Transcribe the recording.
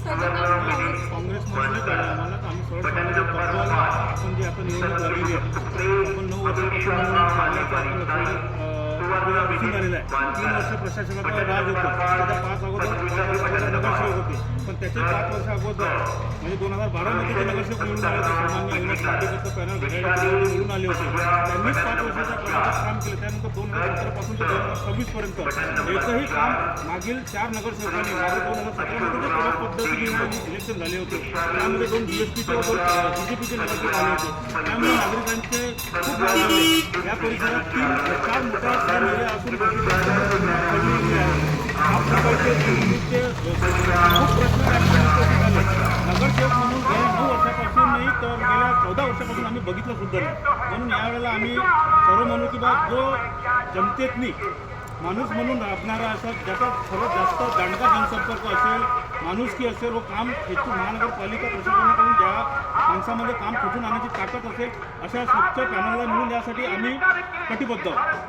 पक्षाच्या कामावर काँग्रेसमधूनच झालं आम्हाला. तर आम्ही सर्वसामान्य तत्त्वाला आपण जे आता निवडणूक झालेली आहे, आपण 9 वर्षापासून आपल्याला दिसून झालेलं आहे. 3 वर्ष प्रशासनाचा राज होतं. त्याच्या 5 अगोदर नगरसेवक होते, पण त्याचे 5 वर्ष अगोदर म्हणजे 2012मध्ये ते नगरसेवक निवडून आले होते. सामान्य अविनाश पाटेकरचं पॅनल घड्याळी निवडून आले होते. त्यांनीच 5 वर्षाच्या काळात काम केलं. त्यानंतर 2017 पासून ते 2026 पर्यंत एकही काम मागील 4 नगरसेवकांनी मागे 2017मध्ये जे कडक पद्धतीने इलेक्शन झाले होते, त्यामध्ये 2 BSPचे व 2 BJPचे नगरसेवक आले होते. त्यामुळे नागरिकांचे खूप लाभ झाले. या परिसरात 4 मोठ्या मेले असून पडलेली आहे. हा प्रकारचे निवडणुकीचे खूप प्रश्न झाले. नगरसेवक म्हणून गेल्या 9 वर्षापासून नाही तर गेल्या 14 वर्षापासून आम्ही बघितलं सुद्धा नाही. म्हणून यावेळेला आम्ही सर्व म्हणू की बा जो जनतेतनी माणूस म्हणून राबणारा असा ज्याचा सर्वात जास्त दांडगा जनसंपर्क असेल, माणुसकी असेल व काम खेचून महानगरपालिका प्रशासनाकडून ज्या माणसामध्ये काम खेचून आणण्याची ताकद असेल, अशा स्वच्छ पॅनलला मिळून यासाठी आम्ही कटिबद्ध आहोत.